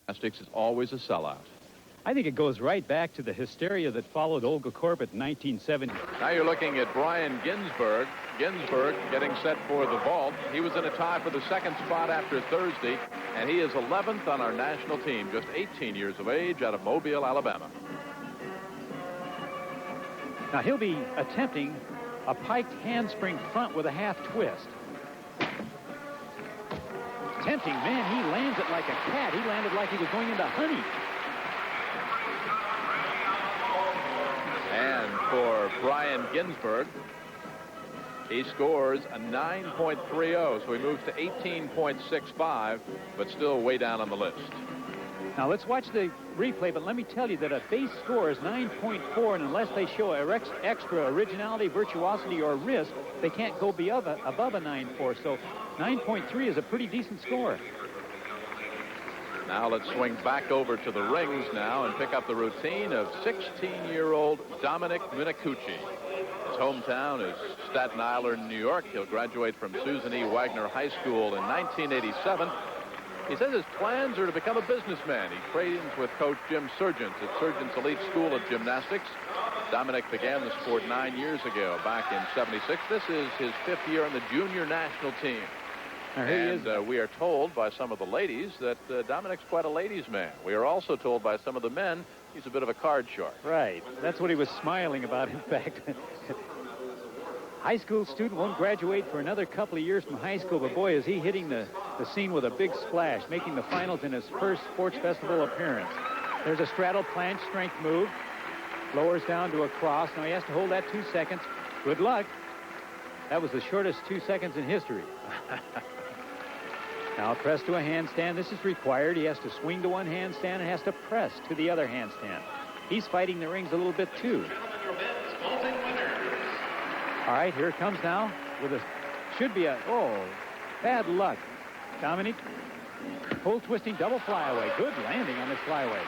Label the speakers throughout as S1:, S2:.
S1: Gymnastics is always a sellout.
S2: I think it goes right back to the hysteria that followed Olga Korbut in 1970.
S1: Now you're looking at Brian Ginsberg. Ginsberg getting set for the vault. He was in a tie for the second spot after Thursday, and he is 11th on our national team, just 18 years of age, out of Mobile, Alabama.
S2: Now he'll be attempting a piked handspring front with a half twist. Tempting, man, he lands it like a cat. He landed like he was going into honey.
S1: And for Brian Ginsberg, he scores a 9.30, so he moves to 18.65, but still way down on the list.
S2: Now let's watch the replay, but let me tell you that a base score is 9.4, and unless they show extra originality, virtuosity, or risk, they can't go above a 9.4. So 9.3 is a pretty decent score.
S1: Now let's swing back over to the rings now and pick up the routine of 16-year-old Dominic Minicucci. His hometown is Staten Island, New York. He'll graduate from Susan E. Wagner High School in 1987. He says his plans are to become a businessman. He trains with Coach Jim Surgent at Surgent's Elite School of Gymnastics. Dominic began the sport 9 years ago, back in '76. This is his 5th year on the junior national team. And we are told by some of the ladies that Dominic's quite a ladies' man. We are also told by some of the men he's a bit of a card shark.
S2: Right. That's what he was smiling about, in fact. High school student won't graduate for another couple of years from high school, but boy, is he hitting the scene with a big splash, making the finals in his first sports festival appearance. There's a straddle planche strength move. Lowers down to a cross. Now he has to hold that 2 seconds. Good luck. That was the shortest 2 seconds in history. Now press to a handstand. This is required. He has to swing to one handstand and has to press to the other handstand. He's fighting the rings a little bit too. All right, here it comes now with bad luck. Dominic, full twisting double flyaway. Good landing on this flyaway.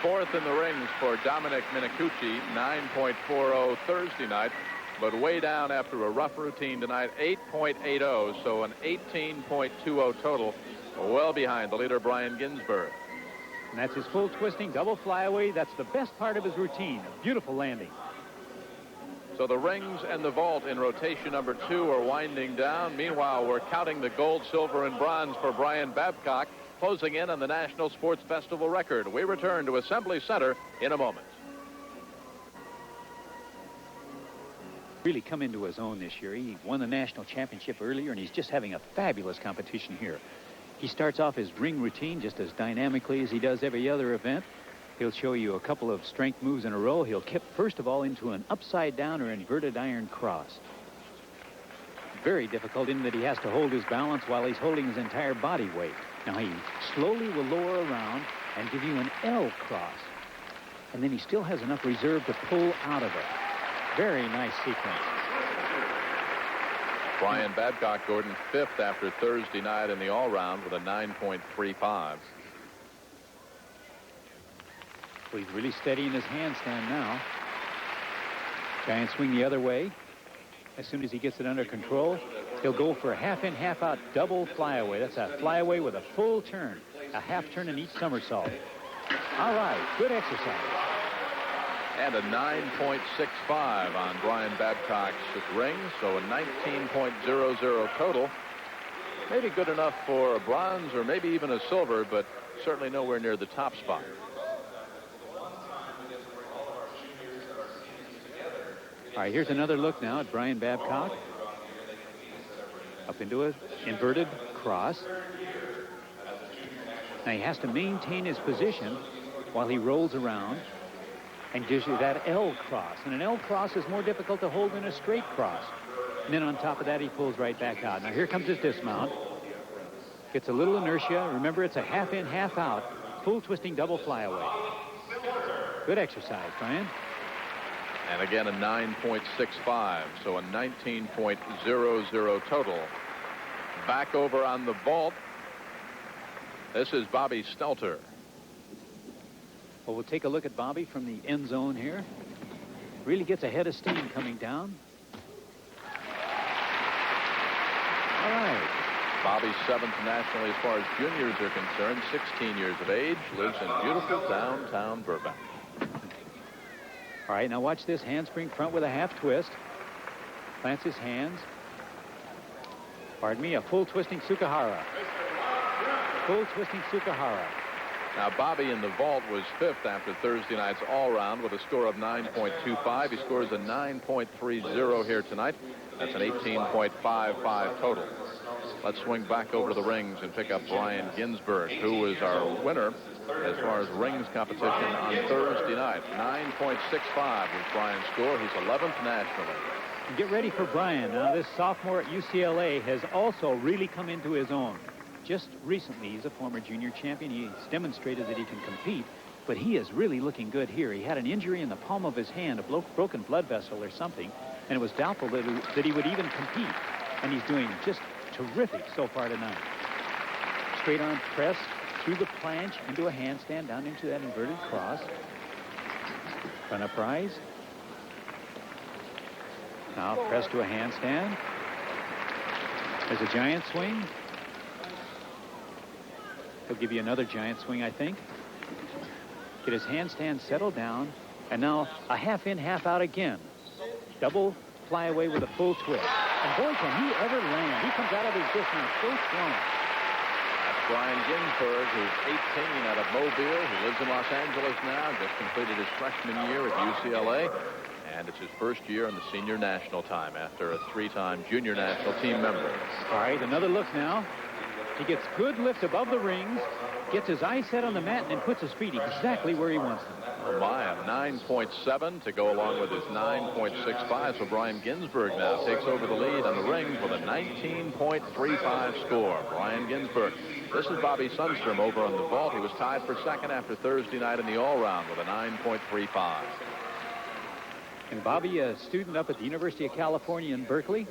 S1: 4th in the rings for Dominic Minicucci, 9.40 Thursday night. But way down after a rough routine tonight, 8.80, so an 18.20 total, well behind the leader, Brian Ginsberg.
S2: And that's his full twisting double flyaway. That's the best part of his routine. A beautiful landing.
S1: So the rings and the vault in rotation number 2 are winding down. Meanwhile, we're counting the gold, silver, and bronze for Brian Babcock, closing in on the National Sports Festival record. We return to Assembly Center in a moment.
S2: Really come into his own this year. He won the national championship earlier, and he's just having a fabulous competition here. He starts off his ring routine just as dynamically as he does every other event. He'll show you a couple of strength moves in a row. He'll kick first of all into an upside down or inverted iron cross. Very difficult in that he has to hold his balance while he's holding his entire body weight. Now he slowly will lower around and give you an L cross. And then he still has enough reserve to pull out of it. Very nice sequence.
S1: Brian Babcock, Gordon, 5th after Thursday night in the all-round with a 9.35.
S2: Well, he's really steady in his handstand now. Giant swing the other way. As soon as he gets it under control, he'll go for a half-in, half-out double flyaway. That's a flyaway with a full turn, a half turn in each somersault. All right, good exercise.
S1: And a 9.65 on Brian Babcock's ring, so a 19.00 total. Maybe good enough for a bronze or maybe even a silver, but certainly nowhere near the top spot.
S2: All right, here's another look now at Brian Babcock. Up into an inverted cross. Now he has to maintain his position while he rolls around and gives you that L cross. And an L cross is more difficult to hold than a straight cross. And then on top of that, he pulls right back out. Now here comes his dismount. Gets a little inertia. Remember, it's a half-in, half-out, full twisting double flyaway. Good exercise, Brian.
S1: And again, a 9.65, so a 19.00 total. Back over on the vault. This is Bobby Stelter.
S2: Well, we'll take a look at Bobby from the end zone here. Really gets a head of steam coming down. All right.
S1: Bobby's 7th nationally as far as juniors are concerned. 16 years of age. Lives in beautiful downtown Burbank.
S2: All right, now watch this handspring front with a half twist. Plants his hands. Pardon me, a full twisting Sukahara. Full twisting Sukahara.
S1: Now, Bobby in the vault was 5th after Thursday night's all-round with a score of 9.25. He scores a 9.30 here tonight. That's an 18.55 total. Let's swing back over to the rings and pick up Brian Ginsberg, who was our winner as far as rings competition on Thursday night. 9.65 was Brian's score. He's 11th nationally.
S2: Get ready for Brian. Now, this sophomore at UCLA has also really come into his own. Just recently, he's a former junior champion. He's demonstrated that he can compete, but he is really looking good here. He had an injury in the palm of his hand, a broken blood vessel or something, and it was doubtful that he would even compete. And he's doing just terrific so far tonight. Straight arm press through the planche into a handstand, down into that inverted cross. Front up rise. Now press to a handstand. There's a giant swing. He'll give you another giant swing, I think. Get his handstand settled down. And now a half in, half out again. Double fly away with a full twist. And boy, can he ever land. He comes out of his distance so strong.
S1: That's Brian Ginsberg, who's 18 out of Mobile. He lives in Los Angeles now. Just completed his freshman year at UCLA. And it's his first year in the senior national time after a 3-time junior national team member.
S2: All right, another look now. He gets good lift above the rings, gets his eyes set on the mat, and then puts his feet exactly where he wants them.
S1: Oh my, a 9.7 to go along with his 9.65. So Brian Ginsberg now takes over the lead on the rings with a 19.35 score. Brian Ginsberg. This is Bobby Sundstrom over on the vault. He was tied for 2nd after Thursday night in the all-round with a 9.35.
S2: And Bobby, a student up at the University of California in Berkeley,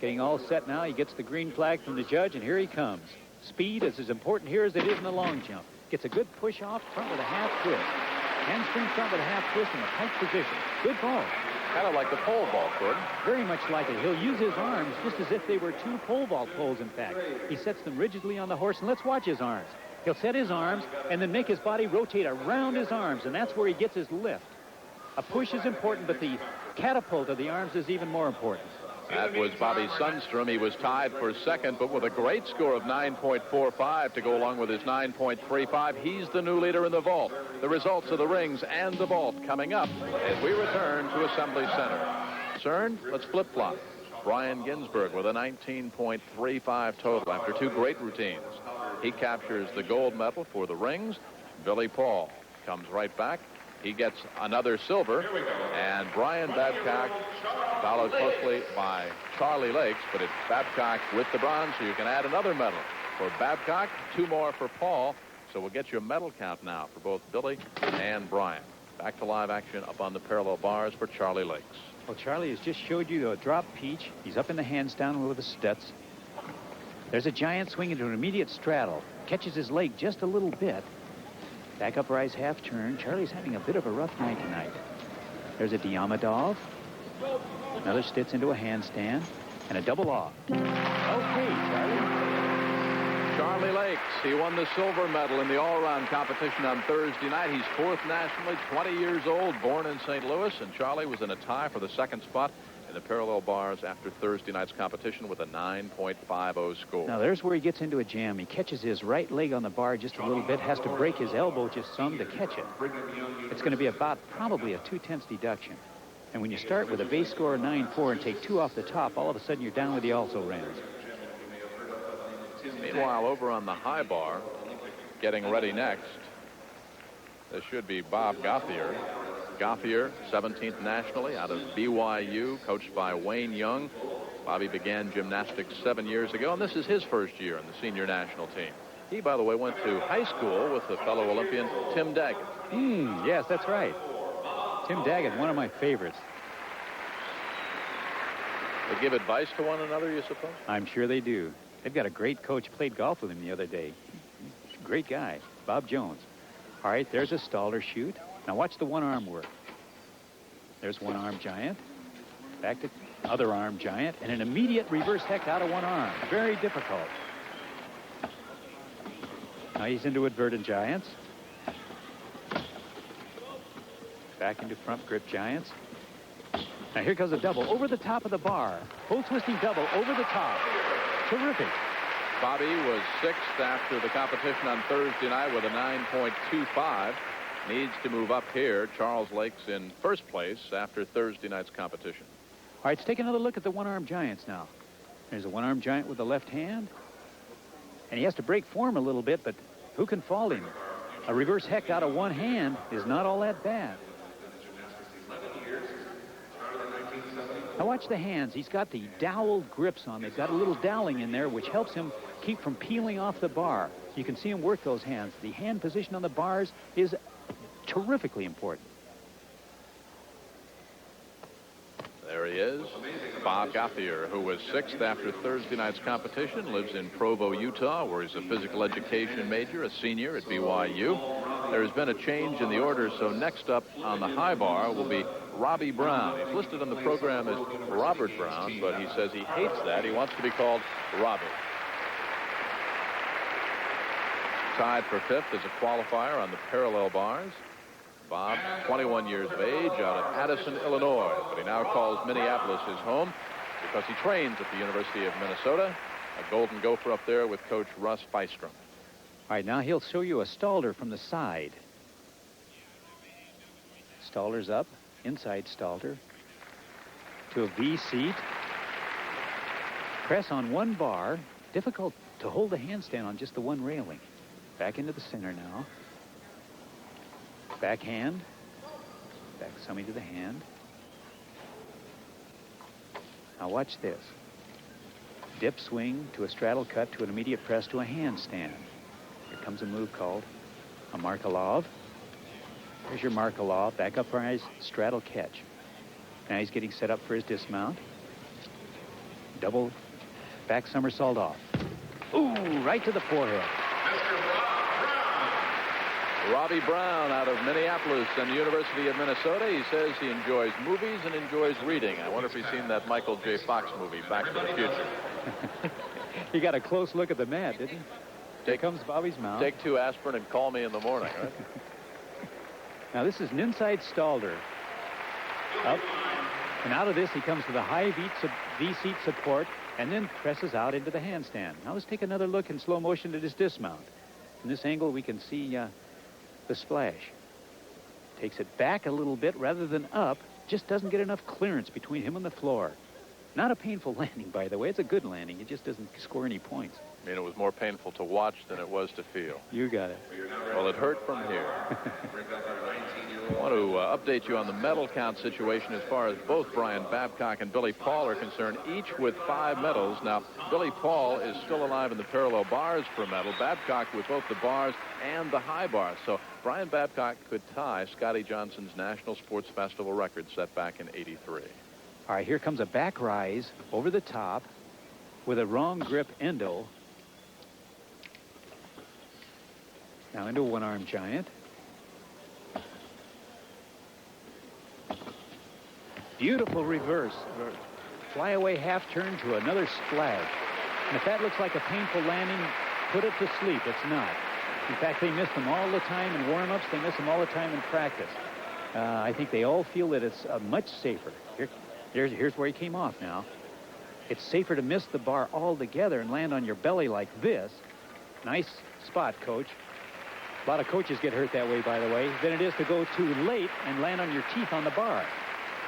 S2: getting all set now. He gets the green flag from the judge, and here he comes. Speed is as important here as it is in the long jump. Gets a good push off front with a half twist. Handspring front with a half twist in a tight position. Good ball.
S1: Kind of like the pole vault, Gordon.
S2: Very much like it. He'll use his arms just as if they were 2 pole vault poles, in fact. He sets them rigidly on the horse, and let's watch his arms. He'll set his arms and then make his body rotate around his arms, and that's where he gets his lift. A push is important, but the catapult of the arms is even more important.
S1: That was Bobby Sundstrom. He was tied for 2nd, but with a great score of 9.45 to go along with his 9.35. He's the new leader in the vault. The results of the rings and the vault coming up as we return to Assembly Center. CERN, let's flip-flop. Brian Ginsberg with a 19.35 total after 2 great routines. He captures the gold medal for the rings. Billy Paul comes right back. He gets another silver, and Brian Babcock followed closely by Charlie Lakes, but it's Babcock with the bronze, so you can add another medal for Babcock, 2 more for Paul, so we'll get you a medal count now for both Billy and Brian. Back to live action up on the parallel bars for Charlie Lakes.
S2: Well, Charlie has just showed you a drop peach. He's up in the handstand with the Stutz. There's a giant swing into an immediate straddle. Catches his leg just a little bit. Back up rise half turn. Charlie's having a bit of a rough night tonight. There's a Diamondov. Another Stitz into a handstand. And a double off. Okay, Charlie.
S1: Charlie Lakes, he won the silver medal in the all-around competition on Thursday night. He's 4th nationally, 20 years old, born in St. Louis. And Charlie was in a tie for the 2nd spot in the parallel bars after Thursday night's competition with a 9.50 score.
S2: Now, there's where he gets into a jam. He catches his right leg on the bar just a little bit, has to break his elbow just some to catch it. It's going to be about probably a 2/10 deduction. And when you start with a base score of 9.4 and take 2 off the top, all of a sudden you're down with the also-rans.
S1: Meanwhile, over on the high bar, getting ready next, this should be Bob Gauthier. Gauthier, 17th nationally out of BYU, coached by Wayne Young. Bobby began gymnastics 7 years ago, and this is his first year in the senior national team. He, by the way, went to high school with the fellow Olympian Tim Daggett.
S2: Yes, that's right. Tim Daggett, one of my favorites.
S1: They give advice to one another, you suppose?
S2: I'm sure they do. They've got a great coach. Played golf with him the other day. Great guy, Bob Jones. All right, there's a Stalder shoot. Now watch the one-arm work. There's one-arm giant. Back to other arm giant. And an immediate reverse hex out of one arm. Very difficult. Now he's into inverted giants. Back into front grip giants. Now here goes a double over the top of the bar. Full twisting double over the top. Terrific.
S1: Bobby was 6th after the competition on Thursday night with a 9.25. Needs to move up here. Charles Lake's in first place after Thursday night's competition.
S2: All right, let's take another look at the one-arm giants now. There's a one-arm giant with the left hand. And he has to break form a little bit, but who can fault him? A reverse heck out of one hand is not all that bad. Now watch the hands. He's got the doweled grips on. They've got a little doweling in there, which helps him keep from peeling off the bar. You can see him work those hands. The hand position on the bars is terrifically important.
S1: There he is. Bob Gauthier, who was 6th after Thursday night's competition, lives in Provo, Utah, where he's a physical education major, a senior at BYU. There has been a change in the order, so next up on the high bar will be Robbie Brown. He's listed on the program as Robert Brown, but he says he hates that. He wants to be called Robbie. Tied for 5th as a qualifier on the parallel bars. Bob, 21 years of age, out of Addison, Illinois, but he now calls Minneapolis his home because he trains at the University of Minnesota, a Golden Gopher up there with Coach Russ Feistrom.
S2: All right, now he'll show you a Stalder from the side. Stalder's up, inside Stalder, to a V seat. Press on one bar. Difficult to hold the handstand on just the one railing. Back into the center now. Backhand. Back summy to the hand. Now watch this. Dip swing to a straddle cut to an immediate press to a handstand. Here comes a move called a Markelov. There's your Markelov. Back up rise, straddle catch. Now he's getting set up for his dismount. Double back somersault off. Ooh, right to the forehead.
S1: Robbie Brown out of Minneapolis and the University of Minnesota. He says he enjoys movies and enjoys reading. I wonder if he's seen that Michael J. Fox movie, Back to the Future.
S2: He got a close look at the mat, didn't he? Here comes Bobby's mount.
S1: Take 2 aspirin and call me in the morning, right?
S2: Now this is an inside Stalder. Up. And out of this, he comes to the high V-seat support and then presses out into the handstand. Now let's take another look in slow motion at his dismount. From this angle, we can see the splash. Takes it back a little bit rather than up. Just doesn't get enough clearance between him and the floor. Not a painful landing, by the way. It's a good landing. It just doesn't score any points.
S1: I mean, it was more painful to watch than it was to feel.
S2: You got it.
S1: Well, it hurt from here. I want to update you on the medal count situation as far as both Brian Babcock and Billy Paul are concerned, each with 5 medals. Now, Billy Paul is still alive in the parallel bars for a medal. Babcock with both the bars and the high bars. So Brian Babcock could tie Scotty Johnson's National Sports Festival record set back in '83.
S2: All right, here comes a back rise over the top with a wrong grip endo. Now into a one-arm giant. Beautiful reverse. Flyaway half turn to another splash. And if that looks like a painful landing, put it to sleep. It's not. In fact, they miss them all the time in warm-ups. They miss them all the time in practice. I think they all feel that it's much safer. Here's where he came off now. It's safer to miss the bar altogether and land on your belly like this. Nice spot, Coach. A lot of coaches get hurt that way, by the way, than it is to go too late and land on your teeth on the bar.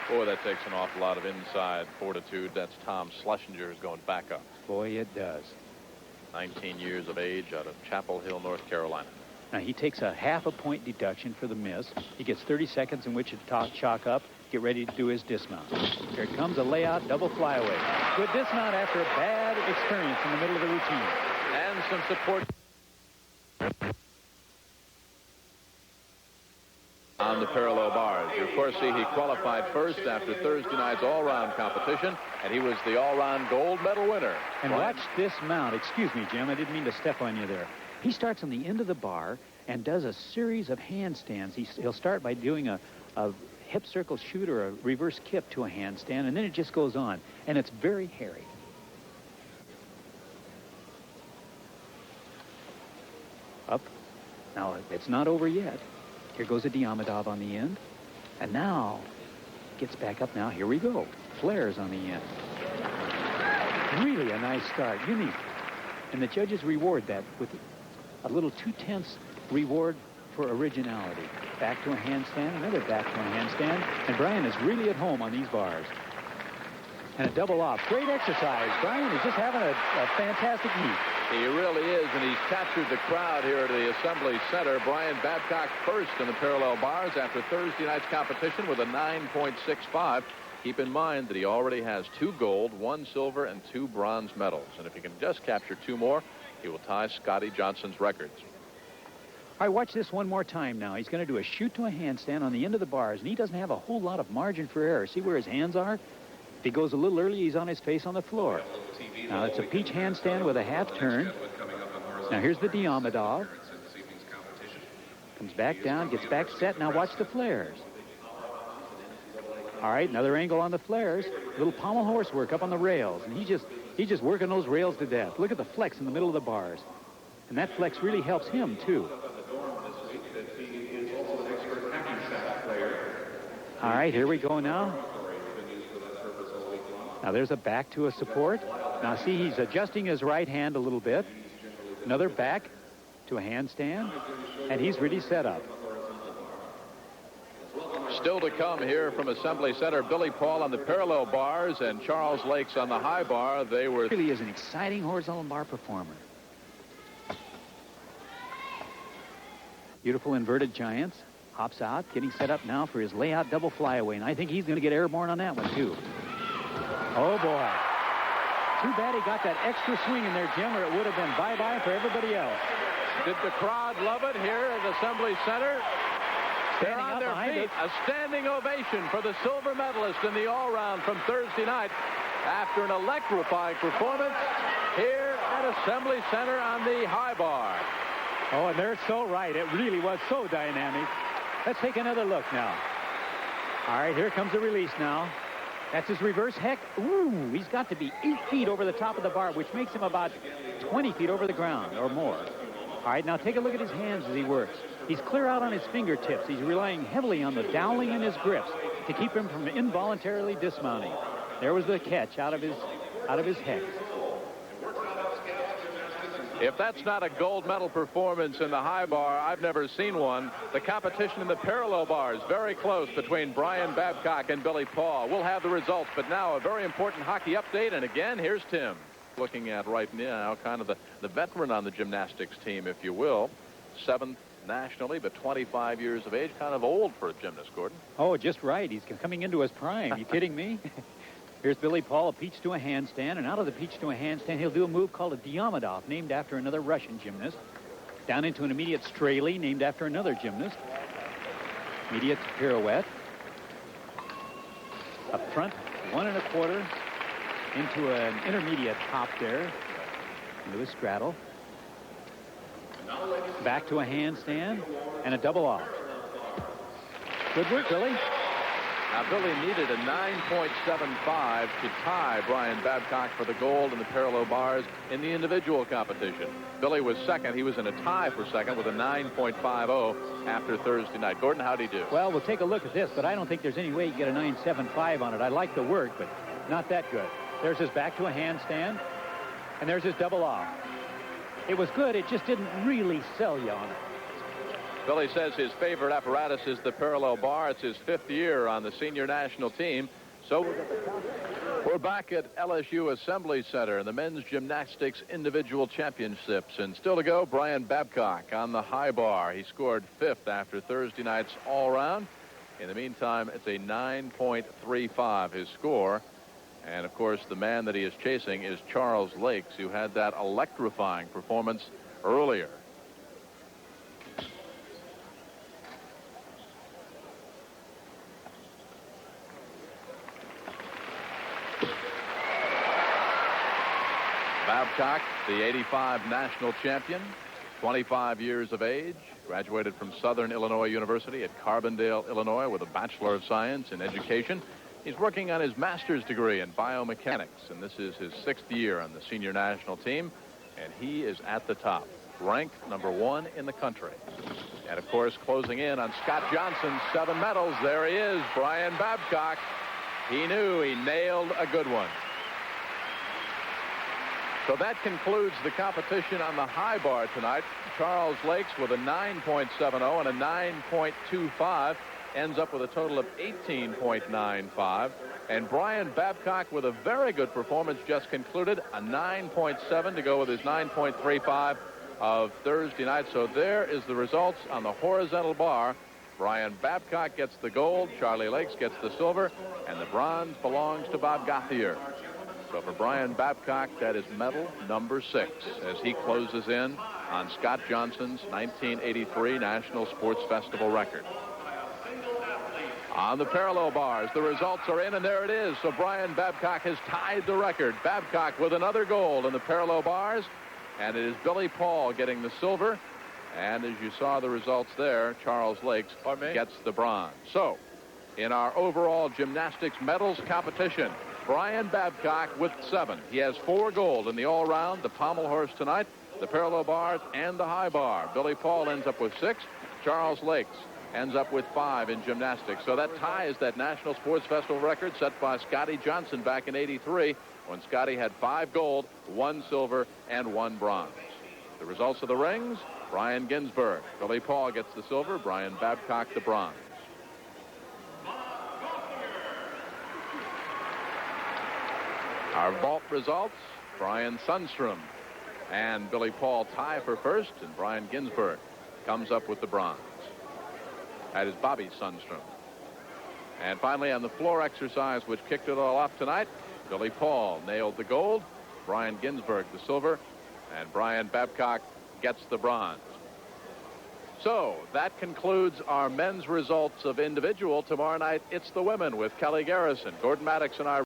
S1: Boy, that takes an awful lot of inside fortitude. That's Tom Schlesinger is going back up.
S2: Boy, it does.
S1: 19 years of age out of Chapel Hill, North Carolina.
S2: Now, he takes a ½ point deduction for the miss. He gets 30 seconds in which to chalk up, get ready to do his dismount. Here comes a layout, double flyaway. Good dismount after a bad experience in the middle of the routine.
S1: And some support on the parallel bars. You, of course, see he qualified first after Thursday night's all-round competition, and he was the all-round gold medal winner.
S2: And watch this mount. Excuse me, Jim. I didn't mean to step on you there. He starts on the end of the bar and does a series of handstands. He'll start by doing a hip circle shoot or a reverse kip to a handstand, and then it just goes on. And it's very hairy. Up. Now, it's not over yet. Here goes a Diamondov on the end. And now, gets back up now. Here we go. Flares on the end. Really a nice start. Unique. And the judges reward that with a little 2/10 reward for originality. Back to a handstand, another back to a handstand. And Brian is really at home on these bars. And a double off. Great exercise. Brian is just having a fantastic meet.
S1: He really is, and he's captured the crowd here at the Assembly Center. Brian Babcock first in the parallel bars after Thursday night's competition with a 9.65. Keep in mind that he already has 2 gold, 1 silver, and 2 bronze medals. And if he can just capture 2 more, he will tie Scotty Johnson's records.
S2: All right, watch this one more time now. He's going to do a shoot to a handstand on the end of the bars, and he doesn't have a whole lot of margin for error. See where his hands are? If he goes a little early, he's on his face on the floor. Now, it's a peach handstand with a half turn. Now, here's the Diamondov. Comes back down, gets back set. Now, watch the flares. All right, another angle on the flares. Little pommel horse work up on the rails, and he's just working those rails to death. Look at the flex in the middle of the bars. And that flex really helps him, too. All right, here we go now. Now there's a back to a support. Now see, he's adjusting his right hand a little bit. Another back to a handstand. And he's really set up.
S1: Still to come here from Assembly Center, Billy Paul on the parallel bars and Charles Lakes on the high bar. They were...
S2: Really is an exciting horizontal bar performer. Beautiful inverted giants. Hops out, getting set up now for his layout double flyaway. And I think he's going to get airborne on that one, too. Oh, boy. Too bad he got that extra swing in there, Jim, or it would have been bye-bye for everybody else.
S1: Did the crowd love it here at Assembly Center? They're on their feet. A standing ovation for the silver medalist in the all-round from Thursday night after an electrifying performance here at Assembly Center on the high bar.
S2: Oh, and they're so right. It really was so dynamic. Let's take another look now. All right, here comes the release now. That's his reverse heck. Ooh, he's got to be 8 feet over the top of the bar, which makes him about 20 feet over the ground or more. All right, now take a look at his hands as he works. He's clear out on his fingertips. He's relying heavily on the doweling in his grips to keep him from involuntarily dismounting. There was the catch out of his heck.
S1: If that's not a gold medal performance in the high bar, I've never seen one. The competition in the parallel bars, very close between Brian Babcock and Billy Paul. We'll have the results, but now a very important hockey update. And again, here's Tim. Looking at right now kind of the veteran on the gymnastics team, if you will. 7th nationally, but 25 years of age. Kind of old for a gymnast, Gordon.
S2: Oh, just right. He's coming into his prime. You kidding me? Here's Billy Paul, a peach to a handstand, and out of the peach to a handstand, he'll do a move called a Diamondov, named after another Russian gymnast. Down into an immediate Straley, named after another gymnast. Immediate pirouette. Up front, 1 1/4 into an intermediate hop there, into a straddle. Back to a handstand, and a double off. Good work, Billy.
S1: Now, Billy needed a 9.75 to tie Brian Babcock for the gold in the parallel bars in the individual competition. Billy was second. He was in a tie for second with a 9.50 after Thursday night. Gordon, how'd he do?
S2: Well, we'll take a look at this, but I don't think there's any way you can get a 9.75 on it. I like the work, but not that good. There's his back to a handstand, and there's his double off. It was good. It just didn't really sell you on it.
S1: Billy says his favorite apparatus is the parallel bar. It's his 5th year on the senior national team. So we're back at LSU Assembly Center in the men's gymnastics individual championships. And still to go, Brian Babcock on the high bar. He scored 5th after Thursday night's all-round. In the meantime, it's a 9.35, his score. And, of course, the man that he is chasing is Charles Lakes, who had that electrifying performance earlier. Babcock, the 85 national champion, 25 years of age, graduated from Southern Illinois University at Carbondale, Illinois, with a Bachelor of Science in Education. He's working on his master's degree in biomechanics, and this is his 6th year on the senior national team, and he is at the top. ranked number 1 in the country. And, of course, closing in on Scott Johnson's 7 medals, there he is, Brian Babcock. He knew he nailed a good one. So that concludes the competition on the high bar tonight. Charles Lakes with a 9.70 and a 9.25 ends up with a total of 18.95. And Brian Babcock with a very good performance just concluded, a 9.7 to go with his 9.35 of Thursday night. So there is the results on the horizontal bar. Brian Babcock gets the gold, Charlie Lakes gets the silver, and the bronze belongs to Bob Gauthier. So for Brian Babcock, that is medal number 6 as he closes in on Scott Johnson's 1983 National Sports Festival record. On the parallel bars, the results are in, and there it is. So Brian Babcock has tied the record. Babcock with another gold in the parallel bars, and it is Billy Paul getting the silver. And as you saw the results there, Charles Lakes gets the bronze. So in our overall gymnastics medals competition, Brian Babcock with 7. He has 4 gold in the all-round, the pommel horse tonight, the parallel bars, and the high bar. Billy Paul ends up with 6. Charles Lakes ends up with 5 in gymnastics. So that ties that National Sports Festival record set by Scotty Johnson back in '83 when Scotty had 5 gold, 1 silver, and 1 bronze. The results of the rings, Brian Ginsberg. Billy Paul gets the silver, Brian Babcock the bronze. Our vault results, Brian Sundstrom and Billy Paul tie for first, and Brian Ginsberg comes up with the bronze. That is Bobby Sundstrom. And finally, on the floor exercise, which kicked it all off tonight, Billy Paul nailed the gold, Brian Ginsberg the silver, and Brian Babcock gets the bronze. So that concludes our men's results of individual. Tomorrow night, it's the women with Kelly Garrison, Gordon Maddox, and I.